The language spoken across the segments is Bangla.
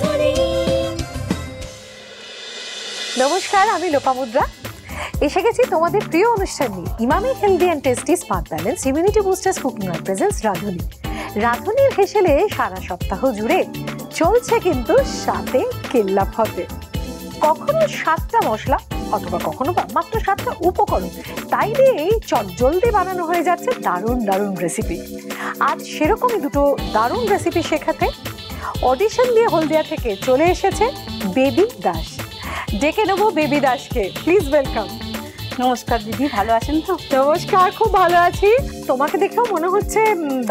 রাধুনী। নমস্কার, আমি লোপামুদ্রা। এসে গেছি তোমাদের প্রিয় অনুষ্ঠান নিয়ে, Emami healthy and tasty smart balance immunity boosters cooking oil presents Radhuni. রাধুনীর হেসেলে সারা সপ্তাহ জুড়ে চলছে কিন্তু সাথে কেল্লা ফতে। কখনো 7টা মশলা অথবা কখনো মাত্র 7টা উপকরণ, তাই দিয়েই চটজলদি বানানো হয়ে যাচ্ছে দারুণ দারুণ রেসিপি। আজ সেরকমই দুটো দারুণ রেসিপি শেখাতে অডিশন দিয়ে হলদিয়া থেকে চলে এসেছে বেবি দাস। ডেকে নেবো বেবি দাসকে, প্লিজ ওয়েলকাম। নমস্কার দিদি, ভালো আছেন তো? নমস্কার, খুব ভালো আছি। তোমাকে দেখেও মনে হচ্ছে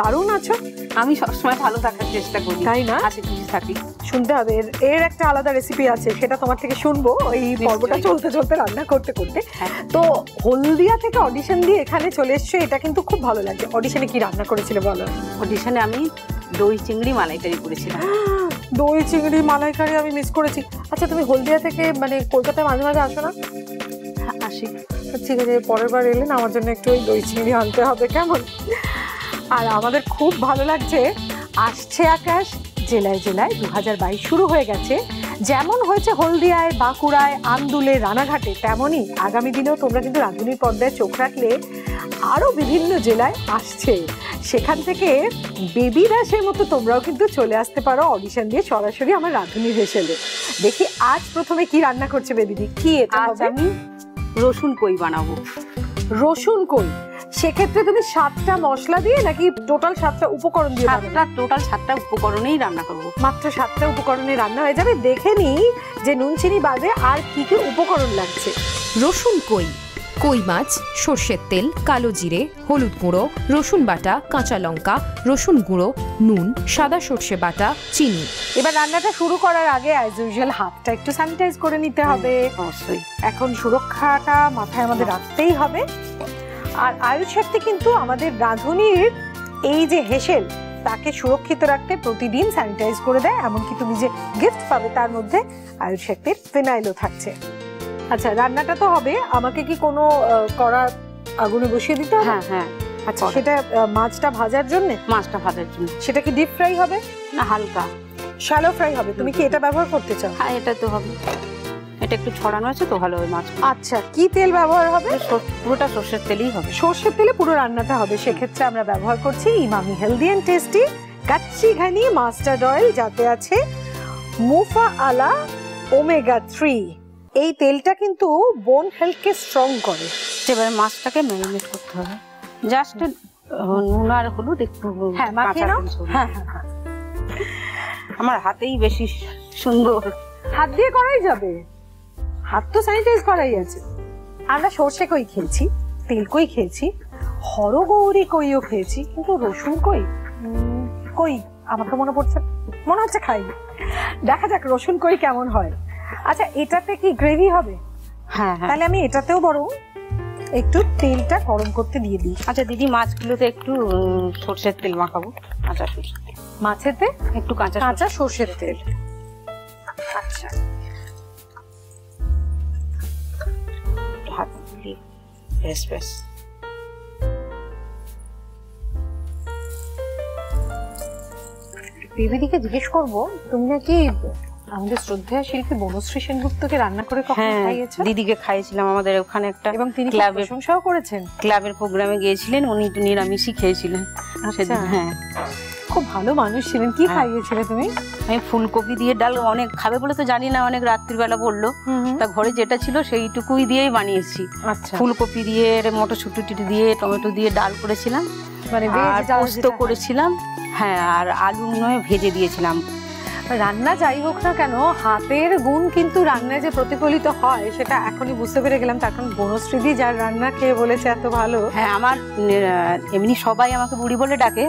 দারুণ আছো। আমি সবসময় ভালো থাকার চেষ্টা করি, তাই না? হাসি খুশি থাকি। শুনতে হবে, এর একটা আলাদা রেসিপি আছে, সেটা তোমার থেকে শুনবো এই পর্বটা চলতে চলতে, রান্না করতে করতে। তো হলদিয়া থেকে অডিশন দিয়ে এখানে চলে এসছো, এটা কিন্তু খুব ভালো লাগছে। অডিশনে কি রান্না করেছিলে বলো? অডিশনে আমি দই চিংড়ি মালাইকারি করেছিলাম। দই চিংড়ি মালাইকারি আমি মিস করেছি। আচ্ছা, তুমি হলদিয়া থেকে মানে কলকাতায় মাঝে মাঝে আসো না? আসি। ঠিক আছে, পরের বার এলে না আমার জন্য একটু ওই দই চিংড়ি আনতে হবে, কেমন? আর আমাদের খুব ভালো লাগছে, আসছে আকাশ, জেলায় জেলায় 2022 শুরু হয়ে গেছে। যেমন হয়েছে হলদিয়ায়, বাঁকুড়ায়, আন্দুলে, রানাঘাটে, তেমনই আগামী দিনেও তোমরা কিন্তু রাধুনীর পর্দায় চোখ রাখলে আরো বিভিন্ন জেলায় আসছে। সেখান থেকে বেবি দাসের মতো তোমরাও কিন্তু চলে আসতে পারো অডিশন দিয়ে সরাসরি আমার রাধুনীর হেসেলে। দেখি আজ প্রথমে কি রান্না করছে বেবিদি? কি এটা? আজ আমি রসুন কই বানাবো। রসুন কই? সেক্ষেত্রে তুমি 7টা মশলা দিয়ে নাকি টোটাল 7টা উপকরণ দিয়ে? টোটাল 7টা উপকরণেই রান্না করবো। মাত্র 7টা উপকরণে রান্না হয়ে যাবে। দেখে নিই যে নুন চিনি বাদে আর কি কি উপকরণ লাগছে। রসুন কই, কই মাছ, সর্ষের তেল, কালো জিরে, হলুদ গুঁড়ো, রসুন বাটা, কাঁচা লঙ্কা, রসুন গুঁড়ো, নুন, সাদা সর্ষে বাটা, চিনি। এবার রান্নাটা শুরু করার আগে অ্যাজ ইউজুয়াল হাতটা একটু স্যানিটাইজ করে নিতে হবে। অবশ্যই। এখন সুরক্ষাটা মাথায় আমাদের রাখতেই হবে। আর আয়ুষ শক্তি কিন্তু আমাদের রাঁধুনির এই যে হেসেল, তাকে সুরক্ষিত রাখতে প্রতিদিন স্যানিটাইজ করে দেয়। এমনকি তুমি যে গিফট পাবে তার মধ্যে আয়ুষ শক্তির ফিনাইলও থাকছে। আচ্ছা, রান্নাটা তো হবে, আমাকে কি কোনো কড়া আগুনে বসিয়ে দিতে হবে? হ্যাঁ হ্যাঁ। আচ্ছা, সেটা মাছটা ভাজার জন্য? মাছটা ভাজার জন্য। সেটা কি ডিপ ফ্রাই হবে না হালকা শ্যালো ফ্রাই হবে? তুমি কি এটা ব্যবহার করতে চাও? হ্যাঁ, এটা তো হবে। এটা একটু ছড়ানো আছে তো ভালো হবে মাছ। আচ্ছা, কি তেল ব্যবহার হবে? পুরোটা সর্ষের তেলই হবে। সর্ষের তেলে পুরো রান্নাটা হবে। সেক্ষেত্রে আমরা ব্যবহার করছি Emami healthy and tasty Kachi Ghani mustard oil, যাতে আছে মুফা আলা ওমেগা 3। এই তেলটা কিন্তু বোন হেলথকে স্ট্রং করে। এবারে মাছটাকে ম্যারিনেট করতে হবে। জাস্ট নুন আর হলুদ একটু। হ্যাঁ, মাখিয়ে নাও। হ্যাঁ হ্যাঁ হ্যাঁ, আমার হাতেই বেশি সুন্দর। হাত দিয়ে করাই যাবে, হাত তো স্যানিটাইজ করাই আছে। আমরা সর্ষে কই খেয়েছি, তেল কই খেয়েছি, হরগৌরী কইও খেয়েছি, কিন্তু রসুন কই কই আমার তো মনে হচ্ছে খাই। দেখা যাক রসুন কই কেমন হয়। আচ্ছা, এটাতে কি গ্রেভি হবে? হ্যাঁ হ্যাঁ। তাহলে আমি এটাতেও বরং একটু তেলটা গরম করতে দিয়ে দিই। আচ্ছা দিদি, মাছগুলোতে একটু সর্ষের তেল মাখাবো। কাঁচা সর্ষের মাছেতে একটু কাঁচা সর্ষের তেল। আচ্ছা, হাত দিয়ে বেশ বেশ। বেবিদিকে জিজ্ঞেস করবো, তুমি নাকি আমাদের শ্রদ্ধেয় শিল্পী বনশ্রী সেনগুপ্তকে রান্না করে কখনো খাইয়েছো? দিদিকে খাইয়েছিলাম আমাদের ওখানে একটা, এবং তিনি প্রশংসাও করেছেন। ক্লাবের প্রোগ্রামে গিয়েছিলেন, উনি নিরামিষই খেয়েছিলেন। হ্যাঁ, খুব ভালো মানুষ ছিলেন। কি খাইয়েছিলে তুমি? আমি ফুলকপি দিয়ে ডাল, অনেক খাবে বলে তো জানি না, অনেক রাত্রিবেলা বললো, তা ঘরে যেটা ছিল সেইটুকুই দিয়েই বানিয়েছি। আচ্ছা, ফুলকপি দিয়ে, মটরশুঁটি দিয়ে, টমেটো দিয়ে ডাল করেছিলাম, মানে পোস্ত করেছিলাম। হ্যাঁ, আর আলু নয় ভেজে দিয়েছিলাম। রান্না যাই হোক না কেন, হাতের গুণ কিন্তু রান্নায় যে প্রতিফলিত হয় সেটা এখনই বুঝতে পেরে গেলাম। তার কারণ বনশ্রীদি যার রান্না খেয়ে বলেছে এত ভালো। হ্যাঁ, আমার এমনি সবাই আমাকে বুড়ি বলে ডাকে,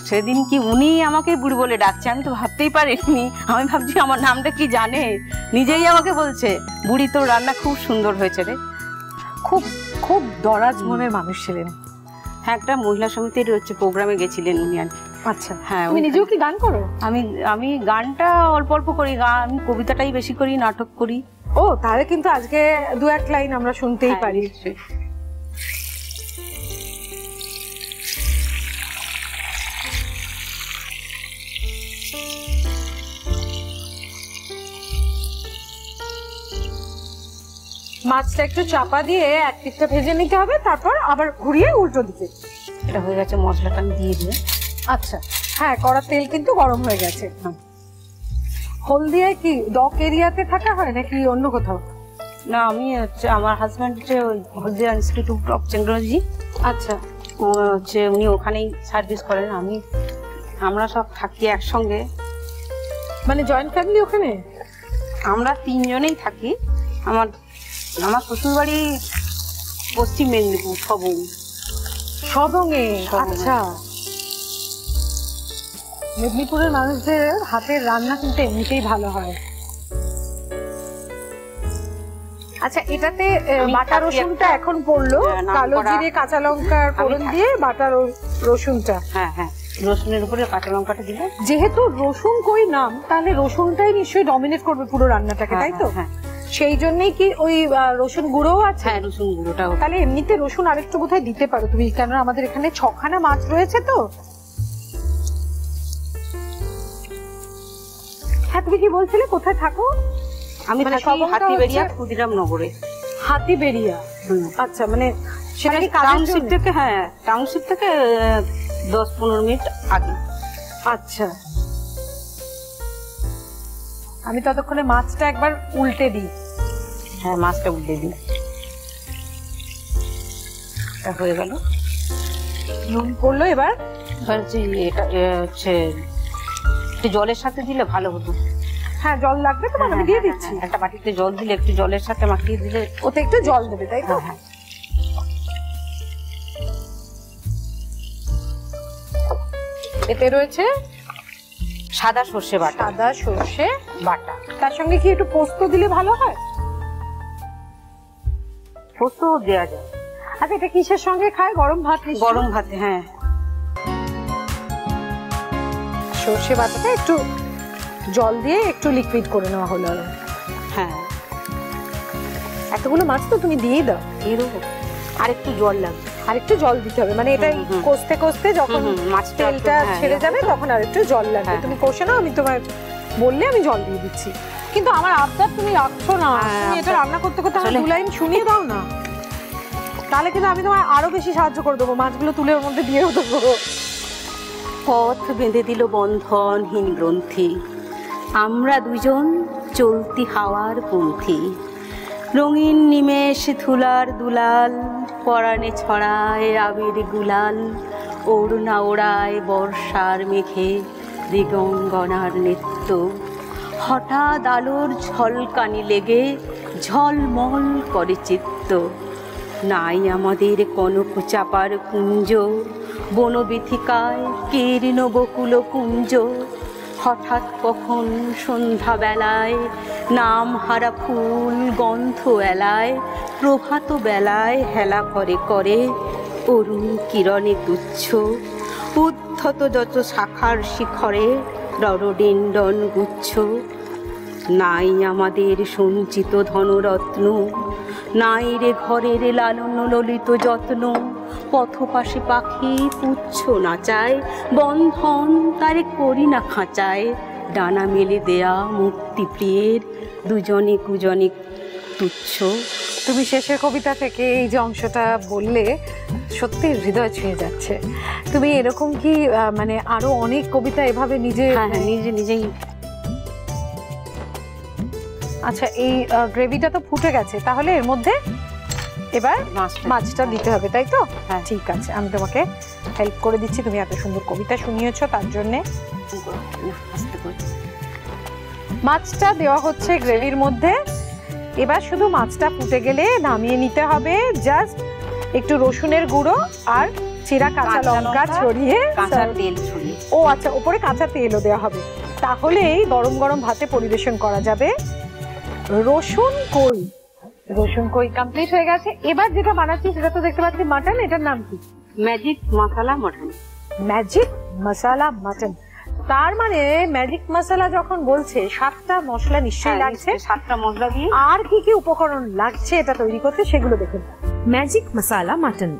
সেদিন কি উনি আমাকে বুড়ি বলে ডাকছে, আমি তো ভাবতেই পারিনি। আমি ভাবছি আমার নামটা কি জানে, নিজেই আমাকে বলছে বুড়ি তোর রান্না খুব সুন্দর হয়েছে রে। খুব খুব দরাজ মনের মানুষ ছিলেন। হ্যাঁ, একটা মহিলা সমিতির প্রোগ্রামে গেছিলেন উনি আর কি। আচ্ছা, হ্যাঁ। তুমি নিজেও কি গান করো? আমি গানটা অল্প অল্প করি, আমি কবিতাটাই বেশি করি, নাটক করি। ও, তাহলে কিন্তু আজকে 2-1 লাইন আমরা শুনতেই পারি। মাছটা একটু চাপা দিয়ে এক দিকটা ভেজে নিতে হবে, তারপর আবার ঘুরিয়ে উল্টো দিকে। এটা হয়ে গেছে, মশলাটা আমি দিয়ে দিই। আচ্ছা হ্যাঁ, কড়ার তেল কিন্তু গরম হয়ে গেছে। হলদিয়ায় কি ডক এরিয়াতে থাকা হয় নাকি অন্য কোথাও? না, আমি হচ্ছে আমার হাজব্যান্ড হচ্ছে ওই হলদিয়া ইনস্টিটিউট অফ টেকনোলজি। আচ্ছা, হচ্ছে উনি ওখানেই সার্ভিস করেন। আমরা সব থাকি একসঙ্গে। মানে জয়েন্ট ফ্যামিলি ওখানে? আমরা 3 জনেই থাকি। আমার শ্বশুর বাড়ি পশ্চিম মেদিনীপুর, সবংয়ে। আচ্ছা, মেদিনীপুরের মানুষদের হাতের রান্না কিন্তু এমনিতেই ভালো হয়। আচ্ছা, এটাতে বাটা রসুনটা এখন পড়লো, কালো জিরে কাঁচা লঙ্কার ফোড়ন দিয়ে বাটা রসুনটা। হ্যাঁ হ্যাঁ, রসুনের উপরে কাঁচা লঙ্কাটা দিলে। যেহেতু রসুন কই নাম, তাহলে রসুনটাই নিশ্চয়ই ডমিনেট করবে পুরো রান্নাটাকে, তাই তো? হ্যাঁ, সেই জন্যই কি ওই রসুন গুঁড়োও আছে? হ্যাঁ, রসুন গুঁড়োটাও। তাহলে এমনিতে রসুন আরেকটু বোধহয় দিতে পারো তুমি, কেন আমাদের এখানে 6খানা মাছ রয়েছে তো। হ্যাঁ, তুমি কি বলছিলে কোথায় থাকো? আমি থাকি হাতিবেড়িয়া, ক্ষুদিরাম নগরে। হাতিবেড়িয়া, আচ্ছা, মানে সেটা কি টাউনশিপ থেকে? হ্যাঁ, টাউনশিপ থেকে 10-15 মিনিট আগে। আচ্ছা, আমি ততক্ষণে মাছটা একবার উল্টে দিই। হ্যাঁ, মাছটা উল্টে দিই। এটা হয়ে গেল। নুন পড়লো, এবার এটা হচ্ছে একটু জলের সাথে দিলে ভালো হতো। হ্যাঁ, জল লাগবে তো, আমি দিয়ে দিচ্ছি। একটা বাটিতে জল দিলে, একটু জলের সাথে মাখিয়ে দিলে ওতে একটু জল দেবে, তাই তো? হ্যাঁ। এতে রয়েছে সাদা সর্ষে বাটা। সাদা সর্ষে বাটা। তার সঙ্গে কি একটু পোস্ত দিলে ভালো হয়? পোস্ত দেওয়া যায়। আচ্ছা, এটা কিসের সঙ্গে খায়? গরম ভাত? গরম ভাতে। হ্যাঁ, সর্ষে বাটাটা একটু জল দিয়ে একটু লিকুইড করে নেওয়া হলো। হ্যাঁ, এতগুলো মাছ তো তুমি দিয়ে দাও। এরকম আর একটু জল লাগবে, আর একটু জল দিতে হবে, মানে এটা কষতে কষতে যখন তেলটা ছেড়ে যাবে তখন আর একটু জল লাগবে। তুমি কষে নাও, আমি তোমার বললে আমি জল দিয়ে দিচ্ছি। কিন্তু আমার আবদার তুমি রাখছো না, তুমি এটা রান্না করতে করতে আমার 2 লাইন শুনিয়ে দাও না, তাহলে কিন্তু আমি তোমার আরো বেশি সাহায্য করে দেবো, মাছগুলো তুলে ওর মধ্যে দিয়েও দেবো। পথ বেঁধে দিল বন্ধনহীন গ্রন্থি, আমরা দুজন চলতি হাওয়ার পন্থী। রঙিন নিমেষ ধুলার দুলাল, পরাণে ছড়ায় আবির গুলাল। ওড়না ওড়ায় বর্ষার মেঘে দিগঙ্গনার নৃত্য। হঠাৎ আলোর ঝলকানি লেগে ঝলমল করে চিত্ত। নাই আমাদের কনক চাপার কুঞ্জ, বনবিথিকায় কীর্ণ বকুল কুঞ্জ। হঠাৎ কখন সন্ধ্যা বেলায় নাম হারা ফুল গন্ধ এলায়। প্রভাত বেলায় হেলা করে করে অরুণ কিরণে তুচ্ছ। উদ্ধত যত শাখার শিখরে রডডিণ্ডন গুচ্ছ। নাই আমাদের সঞ্চিত ধনরত্ন, নাই রে ঘরের লালন ললিত যত্ন। পথপাশে পাখি পুচ্ছ নাচায়, বন্ধন তারে করি না খাঁচায়। ডানা মেলে দেয়া মুক্তি প্রিয়ের দুজনে কুজনে তুচ্ছ। তুমি শেষের কবিতা থেকে এই যে অংশটা বললে সত্যি হৃদয় ছুঁয়ে যাচ্ছে। তুমি এরকম কি মানে আরো অনেক কবিতা এভাবে নিজে? হ্যাঁ, নিজেই। আচ্ছা, এই গ্রেভিটা তো ফুটে গেছে, তাহলে এর মধ্যে এবার মাছটা দিতে হবে, তাই তো? হ্যাঁ, ঠিক আছে, আমি তোমাকে হেল্প করে দিচ্ছি। তুমি এত সুন্দর কবিতা শুনিয়েছো, তার জন্যে। মাছটা দেওয়া হচ্ছে গ্রেভির মধ্যে। এবার শুধু মাছটা ফুটে গেলে নামিয়ে নিতে হবে। জাস্ট একটু রসুনের গুঁড়ো আর চিরা কাঁচা লঙ্কা ছড়িয়ে, কাঁচা তেল ছড়িয়ে। ও আচ্ছা, উপরে কাঁচা তেলও দেওয়া হবে। তাহলেই গরম গরম ভাতে পরিবেশন করা যাবে। রসুন কই কমপ্লিট হয়ে গেছে। এবার যেটা বানাচ্ছি সেটা তো দেখতে পাচ্ছি মাটন। এটার নাম কি? ম্যাজিক মশলা মটন। ম্যাজিক মশলা মটন। তার মানে ম্যাজিক মশলা যখন বলছে 7টা মশলা নিশ্চয়ই লাগছে। 7টা মশলা দিয়ে আর কি কি উপকরণ লাগছে এটা তৈরি করতে সেগুলো দেখুন। ম্যাজিক মশালা মাটন।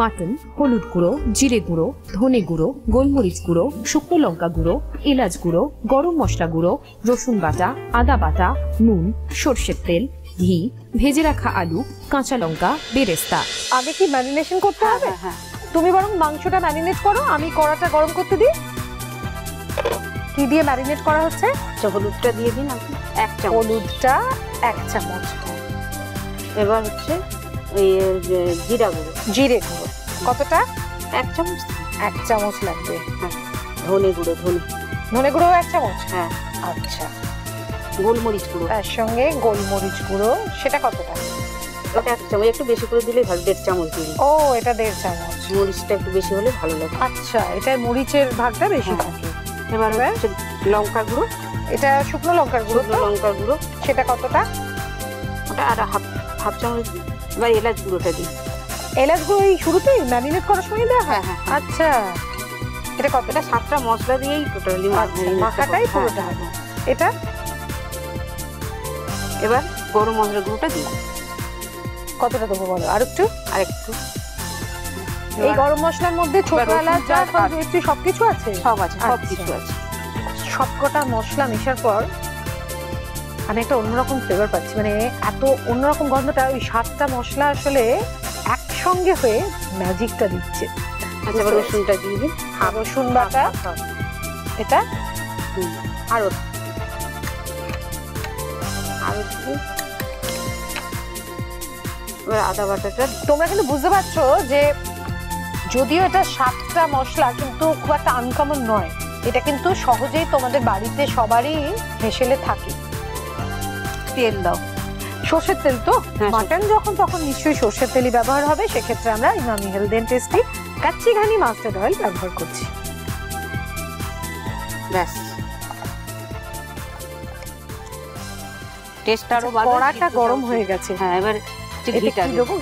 মাটন, হলুদ গুঁড়ো, জিরে গুঁড়ো, ধনে গুঁড়ো, গোলমরিচ গুঁড়ো, শুকনো লঙ্কা গুঁড়ো, এলাচ গুঁড়ো, গরম মশলা গুঁড়ো, রসুন বাটা, আদা বাটা, নুন, সর্ষের তেল, ঘি, ভেজে রাখা আলু, কাঁচা লঙ্কা, বেরেস্তা। আগে কি ম্যারিনেশন করতে হবে? হ্যাঁ, তুমি বরং মাংসটা ম্যারিনেট করো, আমি কড়াটা গরম করতে দিই। কি দিয়ে ম্যারিনেট করা হচ্ছে? হলুদটা দিয়ে দিন আপনি 1 চামচ। হলুদটা 1 চামচ। এবার হচ্ছে এই জিরা গুঁড়ো, জিরে গুঁড়ো কতটা? 1 চামচ। 1 চামচ লাগবে। হ্যাঁ, ধনে গুঁড়ো, ধনে গুঁড়ো 1 চামচ। হ্যাঁ, আচ্ছা। গোলমরিচ গুঁড়ো, তার সঙ্গে গোলমরিচ গুঁড়ো, সেটা কতটা? ওটা 1 চামচ, একটু বেশি করে দিলে ভালো, 1.5 চামচ দিন। ও, এটা 1.5 চামচ। মরিচটা একটু বেশি হলে ভালো লাগে। আচ্ছা, এটা মরিচের ভাগটা বেশি থাকে। এবার হচ্ছে লঙ্কা গুঁড়ো, এটা শুকনো লঙ্কার গুঁড়ো। শুকনো লঙ্কার গুঁড়ো, সেটা কতটা? ওটা আর হাফ চামচ দিন। এবার এলাচ গুঁড়োটা দিন। এলাচ গুঁড়ো এই শুরুতেই ম্যারিনেট করার সময় দেওয়া হয়? হ্যাঁ। আচ্ছা, এটা কতটা? এটা 7টা মশলা দিয়েই টোটালি মাখাটাই পুরোটা হবে। এটা এবার গরম মশলা গুঁড়োটা দিন। কতটা দেবো বলো? আর একটু? আর একটু। এই গরম মশলার মধ্যে ছোট এবার এলাচ, রসুন, জায়ফল, জয়িত্রী সবকিছু আছে? সব আছে, সব আচ্ছা। কিছু আছে। সবকটা মশলা মেশার পর আমি একটা অন্যরকম ফ্লেভার পাচ্ছি, মানে এত অন্যরকম গন্ধটা। ওই 7টা মশলা আসলে একসঙ্গে হয়ে ম্যাজিকটা দিচ্ছে। আচ্ছা, এবার রসুনটা দিয়ে দিন। রসুন বাটা, এটা আরো এবার আদা বাটাটা। তোমরা কিন্তু বুঝতে পারছো যে যদিও এটা 7টা মশলা, কিন্তু খুব একটা আনকমন নয়। এটা কিন্তু সহজেই তোমাদের বাড়িতে সবারই হেসেলে থাকে। তেল দাও, সর্ষের তেল তো? হ্যাঁ, মাটন যখন তখন নিশ্চয়ই সর্ষের তেলই ব্যবহার হবে। সেক্ষেত্রে আমরা Emami healthy and tasty Kachi Ghani mustard oil ব্যবহার করছি। ব্যাস, টেস্ট আরো ভালো। কড়াটা গরম হয়ে গেছে। হ্যাঁ, এবার ঘিটা দেবো।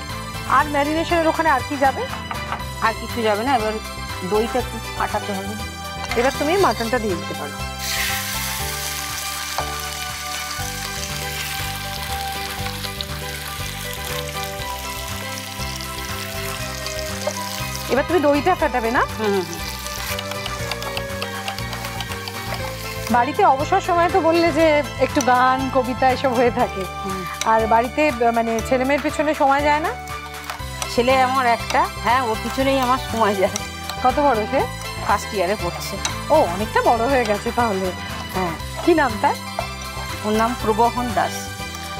আর ম্যারিনেশনের ওখানে আর কি যাবে? আর কিছু যাবে না। এবার দইটা একটু ফাটাতে হবে। এবার তুমি মাটনটা দিয়ে দিতে পারো। এবার তুমি দইটা ফাটাবে না? বাড়িতে অবসর সময় তো বললে যে একটু গান কবিতা এসব হয়ে থাকে, আর বাড়িতে মানে ছেলে মেয়ের পেছনে সময় যায় না? ছেলে আমার একটা, হ্যাঁ, ওর পিছনেই আমার সময় যায়। কত বড় সে? 1st ইয়ারে পড়ছে। ও, অনেকটা বড় হয়ে গেছে তাহলে। হ্যাঁ। কি নাম তার? ওর নাম প্রবহন দাস।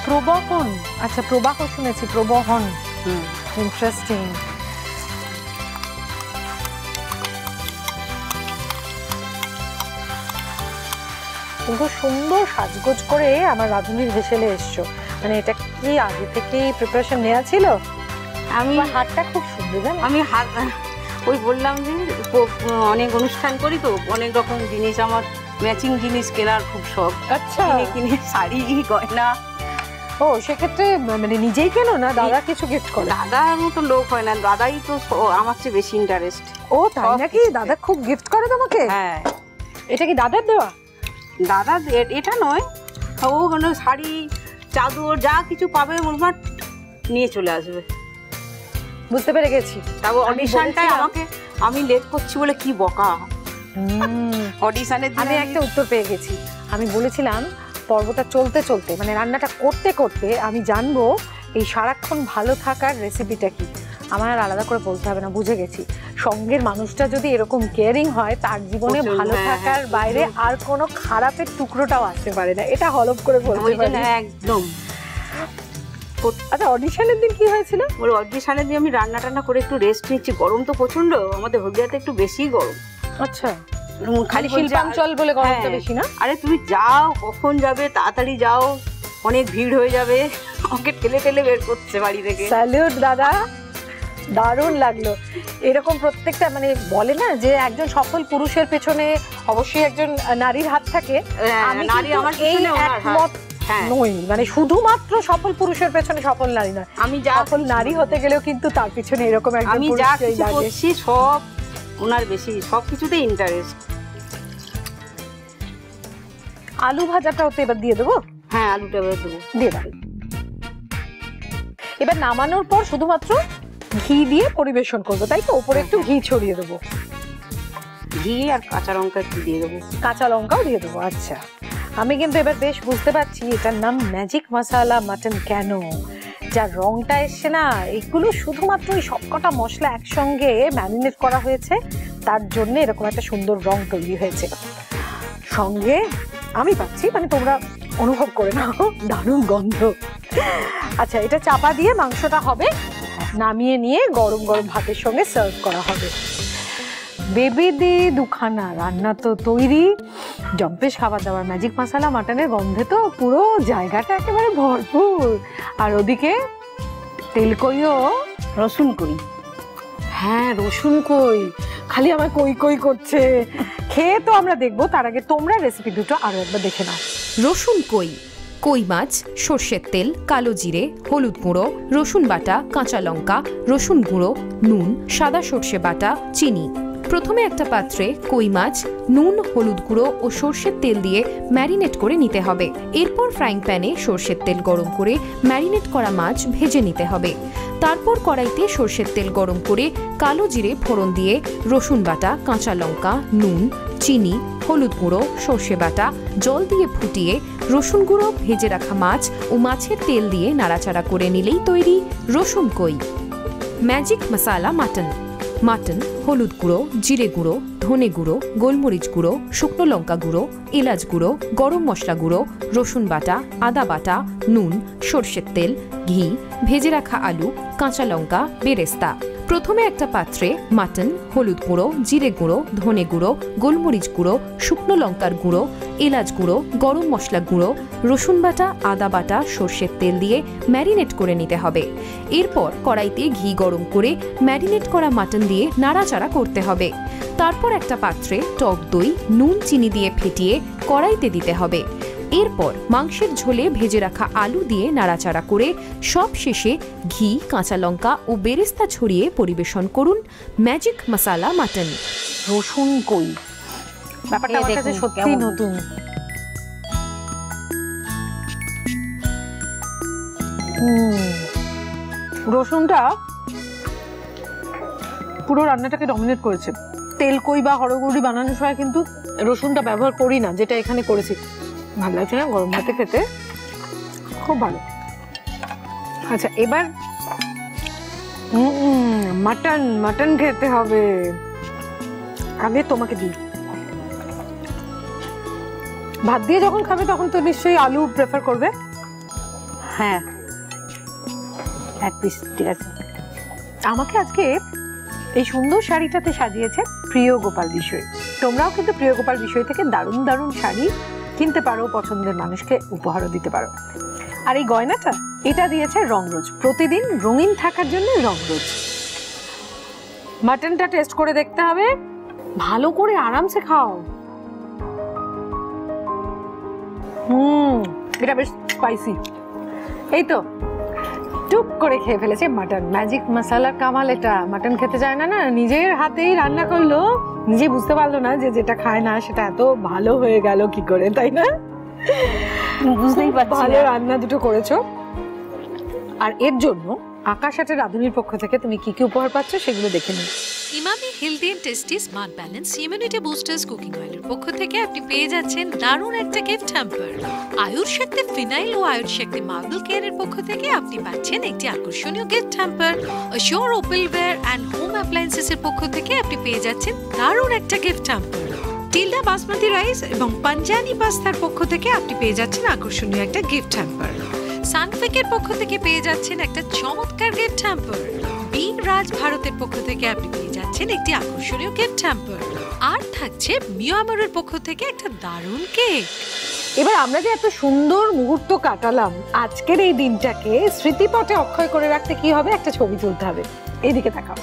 প্রবহন? আচ্ছা, প্রবাহ শুনেছি, প্রবহন। ইন্টারেস্টিং। কিন্তু সুন্দর সাজগোজ করে আমার রাঁধুনির হেসেলে এসছো, মানে এটা কি আগে থেকেই প্রিপারেশন নেওয়া ছিল? আমি হাতটা খুব সুন্দর, জানো? আমি ওই বললাম যে অনেক অনুষ্ঠান করি তো, অনেক রকম জিনিস, আমার ম্যাচিং জিনিস কেনার খুব শখ। আচ্ছা, কিনে শাড়ি, গয়না। ও, সেক্ষেত্রে মানে নিজেই কেন না দাদা কিছু গিফট করে? দাদার মতো লোক হয় না, দাদাই তো আমার চেয়ে বেশি ইন্টারেস্ট। ও, তাই নাকি? দাদা খুব গিফট করে তোমাকে? হ্যাঁ। এটা কি দাদার দেওয়া? দাদা এটা নয়, ও মানে শাড়ি, চাদর, যা কিছু পাবে মোটমাট নিয়ে চলে আসবে। বুঝতে পেরে গেছি। তারপর অডিশনটাই আমাকে, আমি লেট করছি বলে কি বকা। অডিশনের আমি একটা উত্তর পেয়ে গেছি। আমি বলেছিলাম পর্বটা চলতে চলতে, মানে রান্নাটা করতে করতে আমি জানবো এই সারাক্ষণ ভালো থাকার রেসিপিটা কি। আমার আর আলাদা করে বলতে হবে না, বুঝে গেছি। সঙ্গের মানুষটা যদি এরকম কেয়ারিং হয়, তার জীবনে ভালো থাকার বাইরে আর কোনো খারাপের টুকরোটাও আসতে পারে না। এটা হলফ করে বলতে পারি একদম। আচ্ছা, অডিশনের দিন কি হয়েছিল? ওর অডিশনের দিন আমি রান্না টান্না করে একটু রেস্ট নিচ্ছি। গরম তো প্রচন্ড, আমাদের হলদিয়াতে একটু বেশি গরম। আচ্ছা, খালি শিল্পাঞ্চল বলে গরমটা বেশি না? আরে তুমি যাও, কখন যাবে, তাড়াতাড়ি যাও, অনেক ভিড় হয়ে যাবে। আমাকে ঠেলে ঠেলে বের করছে বাড়ি থেকে। স্যালিউট দাদা, দারুণ লাগলো। এরকম প্রত্যেকটা, মানে বলে না যে একজন সফল পুরুষের পেছনে অবশ্যই একজন নারীর হাত থাকে। আমি নারী আমার পেছনে ওনার হাত। নই, মানে শুধুমাত্র সফল পুরুষের পেছনে সফল নারী নয়, আমি যা সফল নারী হতে গেলেও কিন্তু তার পিছনে এরকম একজন আমি যা কিছু করছি সব ওনার বেশি, সব কিছুতে ইন্টারেস্ট। আলু ভাজাটাও তো এবার দিয়ে দেবো। হ্যাঁ, আলুটা এবার দেবো, দিয়ে দাও। এবার নামানোর পর শুধুমাত্র ঘি দিয়ে পরিবেশন করবো, তাই তো? উপরে একটু ঘি ছড়িয়ে দেবো। ঘি আর কাঁচা লঙ্কা একটু দিয়ে দেবো। কাঁচা লঙ্কাও দিয়ে দেবো। আচ্ছা, আমি কিন্তু এবার বেশ বুঝতে পারছি এটার নাম ম্যাজিক মশালা মাটন কেন। যা রংটা এসছে না, এগুলো শুধুমাত্র ওই সবকটা মশলা একসঙ্গে ম্যারিনেট করা হয়েছে, তার জন্য এরকম একটা সুন্দর রং তৈরি হয়েছে। সঙ্গে আমি পাচ্ছি, মানে তোমরা অনুভব করে নাও, দারুণ গন্ধ। আচ্ছা, এটা চাপা দিয়ে মাংসটা হবে, নামিয়ে নিয়ে গরম গরম ভাতের সঙ্গে সার্ভ করা হবে। বেবি দি দুখানা রান্না তো তৈরি, জম্পেশ খাবার দাবার। ম্যাজিক মশালা মাটনের গন্ধে তো পুরো জায়গাটা একেবারে ভরপুর। আর ওদিকে তেলকইও, রসুন কই। হ্যাঁ রসুন কই, খালি আমার কই কই করছে। খেয়ে তো আমরা দেখবো, তার আগে তোমরা রেসিপি দুটো আরো একবার দেখে নাও। রসুন কই, কই মাছ, সর্ষের তেল, কালো জিরে, হলুদ গুঁড়ো, রসুন বাটা, কাঁচা লঙ্কা, রসুন গুঁড়ো, নুন, সাদা সর্ষে বাটা, চিনি। প্রথমে একটা পাত্রে কই মাছ নুন, হলুদ গুঁড়ো ও সর্ষের তেল দিয়ে ম্যারিনেট করে নিতে হবে। এরপর ফ্রাইং প্যানে সর্ষের তেল গরম করে ম্যারিনেট করা মাছ ভেজে নিতে হবে। তারপর কড়াইতে সর্ষের তেল গরম করে কালো জিরে ফোড়ন দিয়ে রসুন বাটা, কাঁচা লঙ্কা, নুন, চিনি, হলুদ গুঁড়ো, সর্ষে বাটা, জল দিয়ে ফুটিয়ে রসুন গুঁড়ো, ভেজে রাখা মাছ ও মাছের তেল দিয়ে নাড়াচাড়া করে নিলেই তৈরি রসুন কই। ম্যাজিক মশালা মাটন। মাটন, হলুদ গুঁড়ো, জিরে গুঁড়ো, ধনে গুঁড়ো, গোলমরিচ গুঁড়ো, শুকনো লঙ্কা গুঁড়ো, এলাচ গুঁড়ো, গরম মশলা গুঁড়ো, রসুন বাটা, আদা বাটা, নুন, সর্ষের তেল, ঘি, ভেজে রাখা আলু, কাঁচা লঙ্কা, বেরেস্তা। প্রথমে একটা পাত্রে মাটন, হলুদ গুঁড়ো, জিরে গুঁড়ো, ধনে গুঁড়ো, গোলমরিচ গুঁড়ো, শুকনো লঙ্কার গুঁড়ো, এলাচ গুঁড়ো, গরম মশলা গুঁড়ো, রসুন বাটা, আদা বাটা, সর্ষের তেল দিয়ে ম্যারিনেট করে নিতে হবে। এরপর কড়াইতে ঘি গরম করে ম্যারিনেট করা মাটন দিয়ে নাড়াচাড়া করতে হবে। তারপর একটা পাত্রে টক দই, নুন, চিনি দিয়ে ফেটিয়ে কড়াইতে দিতে হবে। এরপর মাংসের ঝোলে ভেজে রাখা আলু দিয়ে নাড়াচাড়া করে সব শেষে ঘি, কাঁচা লঙ্কা ও বেরেস্তা ছড়িয়ে পরিবেশন করুন ম্যাজিক মশালা মাটন। রসুন কই, ব্যাপারটা আমার কাছে সত্যি নতুন। রসুনটা পুরো রান্নাটাকে ডমিনেট করেছে। তেল কই বা হরগুড়ি বানানোর সময় কিন্তু রসুনটা ব্যবহার করি না, যেটা এখানে করেছি। ভালো লাগছে না গরম ভাতে খেতে, খুব ভালো। আচ্ছা, এবার মাটন মাটন খেতে হবে। আগে তোমাকে দিই। ভাত দিয়ে যখন খাবে তখন তো নিশ্চয়ই আলু প্রেফার করবে। হ্যাঁ, এক পিস, ঠিক আছে। আমাকে আজকে এই সুন্দর শাড়িটাতে সাজিয়েছে প্রিয় গোপাল বিষয়। তোমরাও কিন্তু প্রিয় গোপাল বিষয় থেকে দারুণ দারুণ শাড়ি কিনতে পারো, পছন্দের মানুষকে উপহারও দিতে পারো। আর এই গয়নাটা, এটা দিয়েছে রংরোজ, প্রতিদিন রঙিন থাকার জন্য রংরোজ। মাটনটা টেস্ট করে দেখতে হবে, ভালো করে আরামসে খাও। এটা বেশ স্পাইসি। এই তো টুক করে খেয়ে ফেলেছে মাটন। ম্যাজিক মশালার কামাল এটা। মাটন খেতে চায় না, না নিজের হাতেই রান্না করলো, নিজে বুঝতে পারলো না যে যেটা খায় না সেটা এত ভালো হয়ে গেল কি করে, তাই না? বুঝতেই পারছি। ভালো রান্না দুটো করেছো। আর এর জন্য আকাশ আটের রাঁধুনির পক্ষ থেকে তুমি কি কি উপহার পাচ্ছ সেগুলো দেখে নিই। Emami healthy and tasty smart balance immunity boosters cooking অয়েলের পক্ষ থেকে আপনি পেয়ে যাচ্ছেন দারুণ একটা গিফট হ্যাম্পার। আয়ুর শক্তি ফিনাইল ও আয়ুর শক্তি মার্বেল কেয়ারের পক্ষ থেকে আপনি পাচ্ছেন একটি আকর্ষণীয় gift hamper. Assure opalware and home appliances এর পক্ষ থেকে আপনি পেয়ে যাচ্ছেন দারুণ একটা gift hamper. Tilda basmati rice এবং পাঞ্জানি পাস্তার পক্ষ থেকে আপনি পেয়ে যাচ্ছেন আকর্ষণীয় একটা গিফট হ্যাম্পার। সানফিকের পক্ষ থেকে পেয়ে যাচ্ছেন একটা চমৎকার গিফট হ্যাম্পার। বি রাজ ভারতের পক্ষ থেকে আপনি পেয়ে যাচ্ছেন একটি আকর্ষণীয় গিফট হ্যাম্পার। আর থাকছে মিয়ামারের পক্ষ থেকে একটা দারুণ কেক। এবার আমরা যে এত সুন্দর মুহূর্ত কাটালাম, আজকের এই দিনটাকে স্মৃতিপটে অক্ষয় করে রাখতে কি হবে, একটা ছবি তুলতে হবে। এইদিকে তাকাও।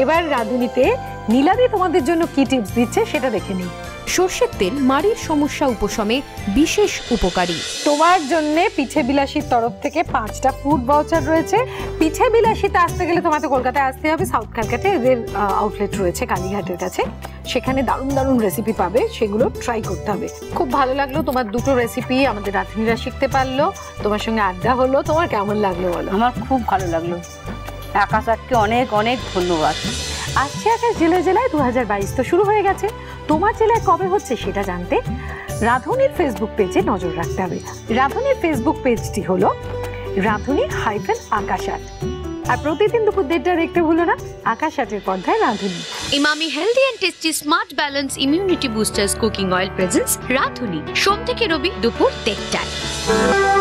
এবার রাঁধুনিতে নীলাদি তোমাদের জন্য কি টিপস দিচ্ছে সেটা দেখে নিই। সর্ষের তেল মাড়ির সমস্যা উপশমে বিশেষ উপকারী। তোমার জন্য পিঠে বিলাসীর তরফ থেকে 5টা ফুড ভাউচার রয়েছে। পিঠে বিলাসীতে আসতে গেলে তোমাকে কলকাতায় আসতে হবে। সাউথ ক্যালকাটায় এদের আউটলেট রয়েছে কালীঘাটের কাছে, সেখানে দারুণ দারুণ রেসিপি পাবে, সেগুলো ট্রাই করতে হবে। খুব ভালো লাগলো তোমার দুটো রেসিপি আমাদের রাঁধুনিরা শিখতে পারলো, তোমার সঙ্গে আড্ডা হলো। তোমার কেমন লাগলো বলো? আমার খুব ভালো লাগলো। আকাশ আটকে অনেক অনেক ধন্যবাদ। আসছে আকাশ জেলায় জেলায় 2022 তো শুরু হয়ে গেছে। তোমার জেলায় কবে হচ্ছে সেটা জানতে রাঁধুনির ফেসবুক পেজে নজর রাখতে হবে। রাঁধুনির ফেসবুক পেজটি হলো রাঁধুনি-আকাশ আট। আর প্রতিদিন দুপুর 1:30 দেখতে ভুলো না আকাশ আটের পর্দায় Radhuni. Emami healthy and tasty smart balance immunity boosters cooking oil presents Radhuni, সোম থেকে রবি দুপুর 1:30টায়।